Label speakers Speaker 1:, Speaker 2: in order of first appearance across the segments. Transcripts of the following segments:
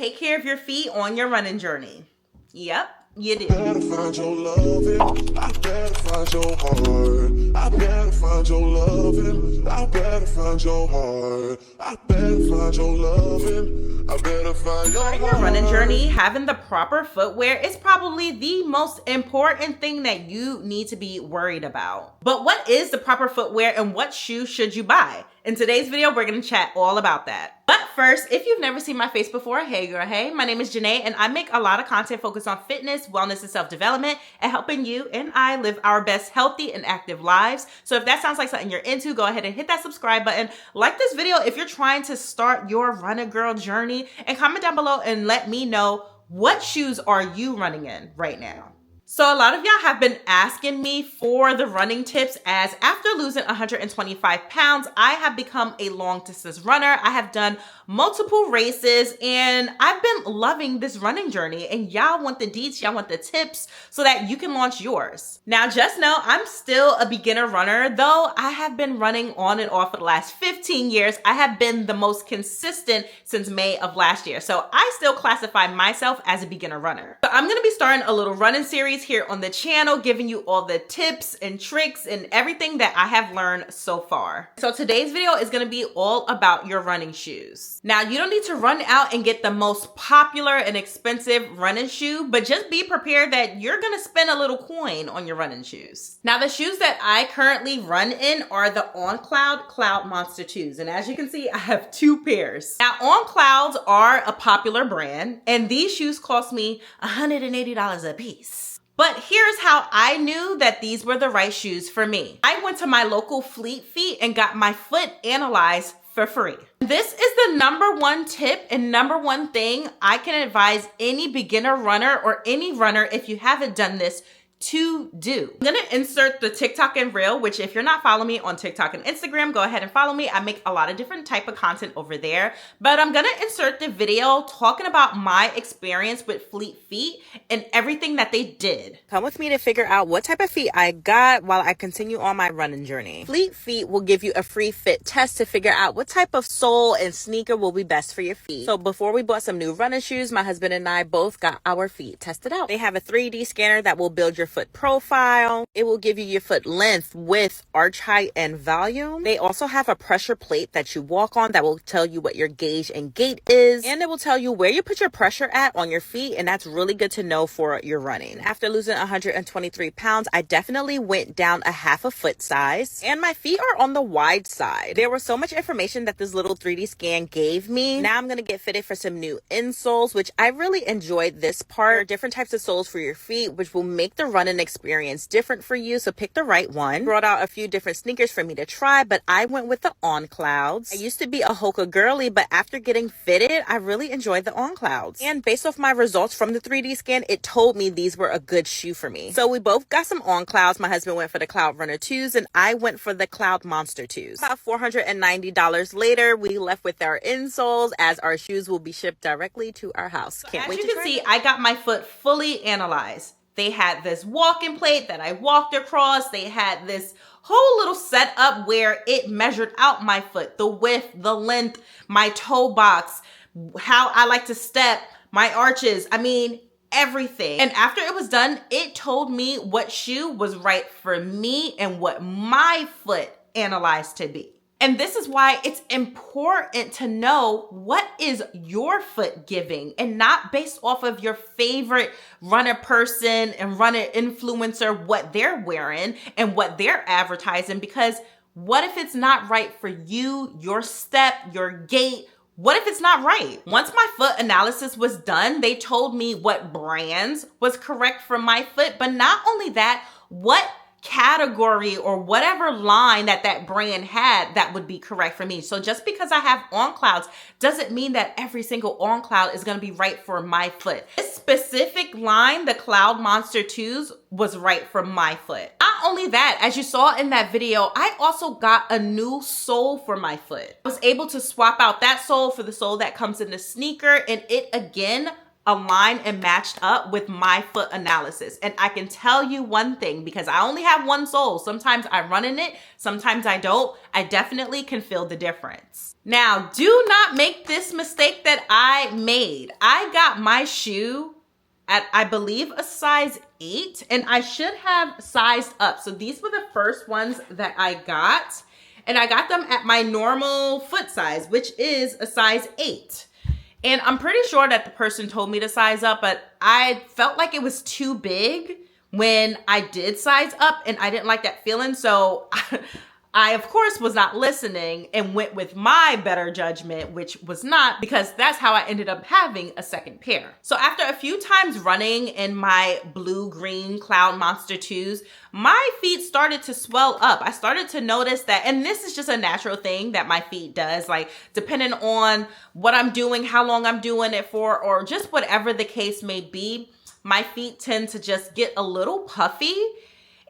Speaker 1: take care of your feet on your running journey. Yep, you do.
Speaker 2: Better find your loving. I better find your heart. I better find your loving. I better find your heart. I better find your loving. I better find your
Speaker 1: During your running journey, having the proper footwear is probably the most important thing that you need to be worried about. But what is the proper footwear and what shoes should you buy? In today's video, we're gonna chat all about that. But first, if you've never seen my face before, hey girl, hey, my name is Janae and I make a lot of content focused on fitness, wellness, and self-development and helping you and I live our best healthy and active lives. So if that sounds like something you're into, go ahead and hit that subscribe button. Like this video if you're trying to start your running girl journey, and comment down below and let me know what shoes are you running in right now. So a lot of y'all have been asking me for the running tips, as after losing 125 pounds, I have become a long distance runner. I have done multiple races and I've been loving this running journey, and y'all want the deets, y'all want the tips so that you can launch yours. Now just know I'm still a beginner runner, though I have been running on and off for the last 15 years. I have been the most consistent since May of last year. So I still classify myself as a beginner runner. So I'm gonna be starting a little running series here on the channel, giving you all the tips and tricks and everything that I have learned so far. So today's video is gonna be all about your running shoes. Now you don't need to run out and get the most popular and expensive running shoe, but just be prepared that you're gonna spend a little coin on your running shoes. Now the shoes that I currently run in are the On Cloud Monster 2s. And as you can see, I have two pairs. Now On Clouds are a popular brand and these shoes cost me $180 a piece. But here's how I knew that these were the right shoes for me. I went to my local Fleet Feet and got my foot analyzed for free. This is the #1 tip and #1 thing I can advise any beginner runner or any runner, if you haven't done this, to do. I'm gonna insert the TikTok and Reel, which if you're not following me on TikTok and Instagram, go ahead and follow me. I make a lot of different type of content over there, but I'm gonna insert the video talking about my experience with Fleet Feet and everything that they did. Come with me to figure out what type of feet I got while I continue on my running journey. Fleet Feet will give you a free fit test to figure out what type of sole and sneaker will be best for your feet. So before we bought some new running shoes, my husband and I both got our feet tested out. They have a 3D scanner that will build your foot profile. It will give you your foot length, width, arch height, and volume. They also have a pressure plate that you walk on that will tell you what your gauge and gait is, and it will tell you where you put your pressure at on your feet, and that's really good to know for your running. After losing 123 pounds, I definitely went down a half a foot size, and my feet are on the wide side. There was so much information that this little 3D scan gave me. Now I'm gonna get fitted for some new insoles, which I really enjoyed this part. Different types of soles for your feet, which will make the running experience different for you, so pick the right one. Brought out a few different sneakers for me to try, but I went with the On Clouds. I used to be a Hoka girly, but after getting fitted, I really enjoyed the On Clouds. And based off my results from the 3D scan, it told me these were a good shoe for me. So we both got some On Clouds. My husband went for the Cloud Runner 2s and I went for the Cloud Monster 2s. About $490 later, we left with our insoles, as our shoes will be shipped directly to our house. Can't wait to try. As you can see, I got my foot fully analyzed. They had this walking plate that I walked across. They had this whole little setup where it measured out my foot, the width, the length, my toe box, how I like to step, my arches. I mean, everything. And after it was done, it told me what shoe was right for me and what my foot analyzed to be. And this is why it's important to know what is your foot giving, and not based off of your favorite runner person and runner influencer, what they're wearing and what they're advertising, because what if it's not right for you, your step, your gait? What if it's not right? Once my foot analysis was done, they told me what brands was correct for my foot, but not only that, what category or whatever line that brand had that would be correct for me. So just because I have On Clouds doesn't mean that every single On Cloud is going to be right for my foot. This specific line, the Cloud Monster 2s, was right for my foot. Not only that, as you saw in that video, I also got a new sole for my foot. I was able to swap out that sole for the sole that comes in the sneaker, and it again aligned and matched up with my foot analysis. And I can tell you one thing, because I only have one sole. Sometimes I run in it, sometimes I don't. I definitely can feel the difference. Now, do not make this mistake that I made. I got my shoe at, I believe, a size 8, and I should have sized up. So these were the first ones that I got, and I got them at my normal foot size, which is a size 8. And I'm pretty sure that the person told me to size up, but I felt like it was too big when I did size up, and I didn't like that feeling. So I, of course, was not listening and went with my better judgment, which was not, because that's how I ended up having a second pair. So after a few times running in my blue-green Cloud Monster 2s, my feet started to swell up. I started to notice that, and this is just a natural thing that my feet does, like depending on what I'm doing, how long I'm doing it for, or just whatever the case may be, my feet tend to just get a little puffy.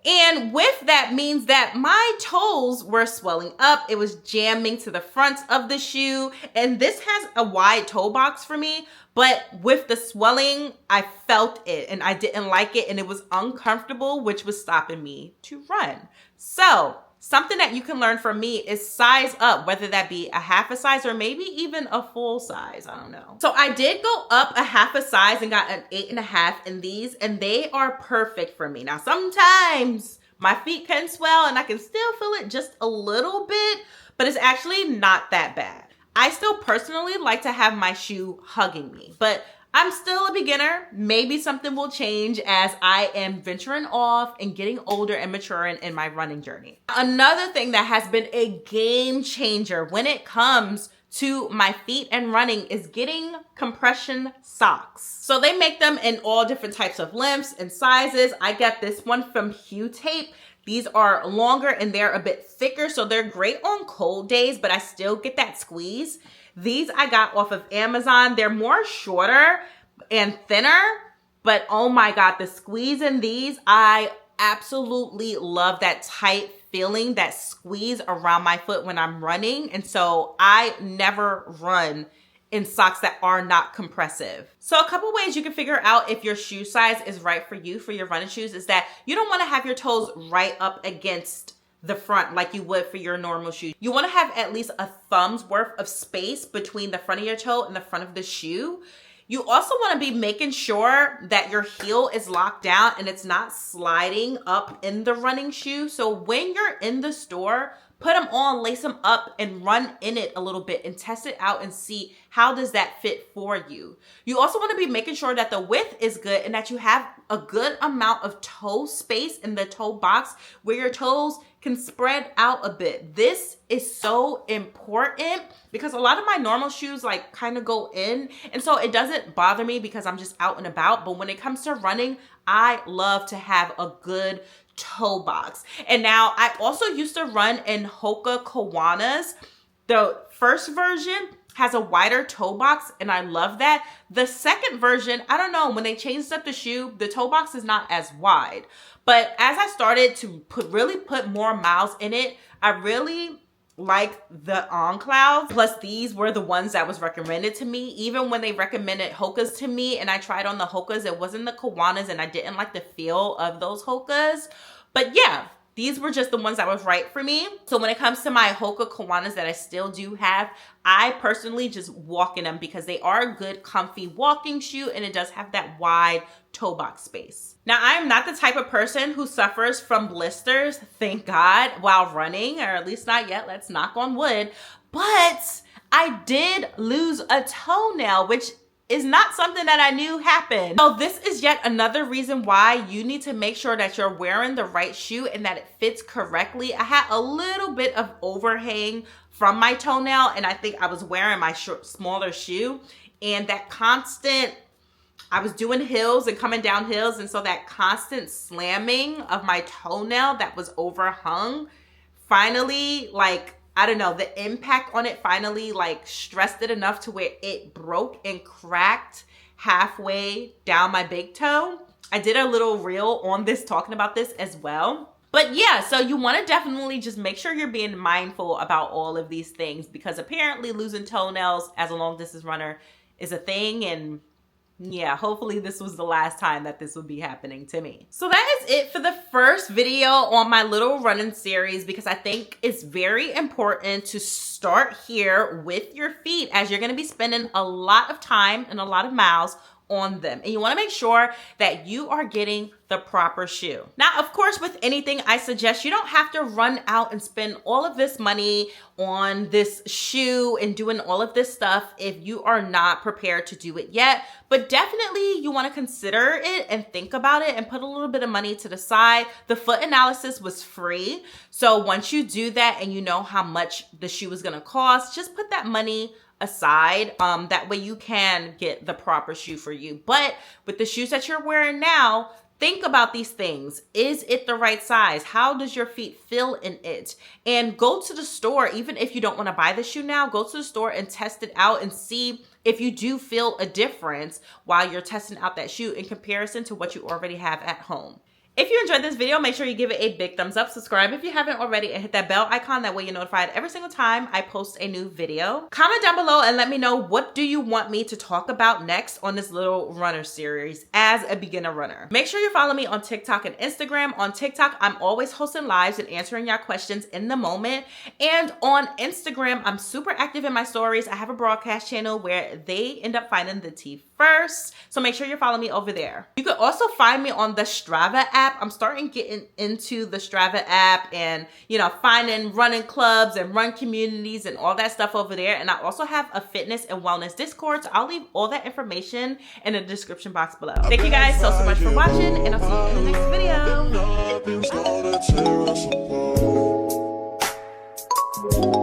Speaker 1: And with that means that my toes were swelling up. It was jamming to the front of the shoe. And this has a wide toe box for me, but with the swelling, I felt it and I didn't like it, and it was uncomfortable, which was stopping me to run. So something that you can learn from me is size up, whether that be a half a size or maybe even a full size. I don't know. So I did go up a half a size and got an 8.5 in these, and they are perfect for me. Now, sometimes my feet can swell and I can still feel it just a little bit, but it's actually not that bad. I still personally like to have my shoe hugging me, but I'm still a beginner. Maybe something will change as I am venturing off and getting older and maturing in my running journey. Another thing that has been a game changer when it comes to my feet and running is getting compression socks. So they make them in all different types of lengths and sizes. I got this one from Hue Tape. These are longer and they're a bit thicker, so they're great on cold days, but I still get that squeeze. These I got off of Amazon. They're more shorter and thinner, but oh my God, the squeeze in these, I absolutely love that tight feeling, that squeeze around my foot when I'm running. And so I never run in socks that are not compressive. So a couple ways you can figure out if your shoe size is right for you for your running shoes is that you don't want to have your toes right up against the front like you would for your normal shoe. You want to have at least a thumb's worth of space between the front of your toe and the front of the shoe. You also want to be making sure that your heel is locked down and it's not sliding up in the running shoe. So when you're in the store, put them on, lace them up, and run in it a little bit and test it out and see how does that fit for you. You also want to be making sure that the width is good and that you have a good amount of toe space in the toe box where your toes can spread out a bit. This is so important because a lot of my normal shoes like kind of go in, and so it doesn't bother me because I'm just out and about. But when it comes to running, I love to have a good toe box. And now I also used to run in Hoka Kawanas. The first version has a wider toe box and I love that. The second version, I don't know, when they changed up the shoe, the toe box is not as wide. But as I started to really put more miles in it, I really like the On Clouds. Plus these were the ones that was recommended to me. Even when they recommended Hokas to me and I tried on the Hokas, it wasn't the Kawanas and I didn't like the feel of those Hokas. But yeah, these were just the ones that was right for me. So when it comes to my Hoka Kawanas that I still do have, I personally just walk in them because they are a good comfy walking shoe and it does have that wide toe box space. Now, I am not the type of person who suffers from blisters, thank God, while running, or at least not yet. Let's knock on wood. But I did lose a toenail, which is not something that I knew happened. So this is yet another reason why you need to make sure that you're wearing the right shoe and that it fits correctly. I had a little bit of overhang from my toenail and I think I was wearing my smaller shoe, and that constant, I was doing hills and coming down hills, and so that constant slamming of my toenail that was overhung finally, like, I don't know, the impact on it finally like stressed it enough to where it broke and cracked halfway down my big toe. I did a little reel on this talking about this as well. But yeah, so you want to definitely just make sure you're being mindful about all of these things because apparently losing toenails as a long distance runner is a thing, and Yeah, hopefully this was the last time that this would be happening to me. So that is it for the first video on my little running series, because I think it's very important to start here with your feet, as you're gonna be spending a lot of time and a lot of miles on them. And you wanna make sure that you are getting the proper shoe. Now, of course, with anything, I suggest you don't have to run out and spend all of this money on this shoe and doing all of this stuff if you are not prepared to do it yet. But definitely you wanna consider it and think about it and put a little bit of money to the side. The foot analysis was free. So once you do that and you know how much the shoe is gonna cost, just put that money aside. That way you can get the proper shoe for you. But with the shoes that you're wearing now, think about these things. Is it the right size? How does your feet feel in it? And go to the store, even if you don't want to buy the shoe now, go to the store and test it out and see if you do feel a difference while you're testing out that shoe in comparison to what you already have at home. If you enjoyed this video, make sure you give it a big thumbs up, subscribe if you haven't already, and hit that bell icon. That way you're notified every single time I post a new video. Comment down below and let me know, what do you want me to talk about next on this little runner series as a beginner runner. Make sure you follow me on TikTok and Instagram. On TikTok, I'm always hosting lives and answering your questions in the moment. And on Instagram, I'm super active in my stories. I have a broadcast channel where they end up finding the tea first. So make sure you follow me over there. You can also find me on the Strava app. I'm starting getting into the Strava app and, you know, finding running clubs and run communities and all that stuff over there. And I also have a fitness and wellness Discord. So I'll leave all that information in the description box below. Thank you guys so much for watching, and I'll see you in the next video.
Speaker 2: Nothing's gonna tear us apart.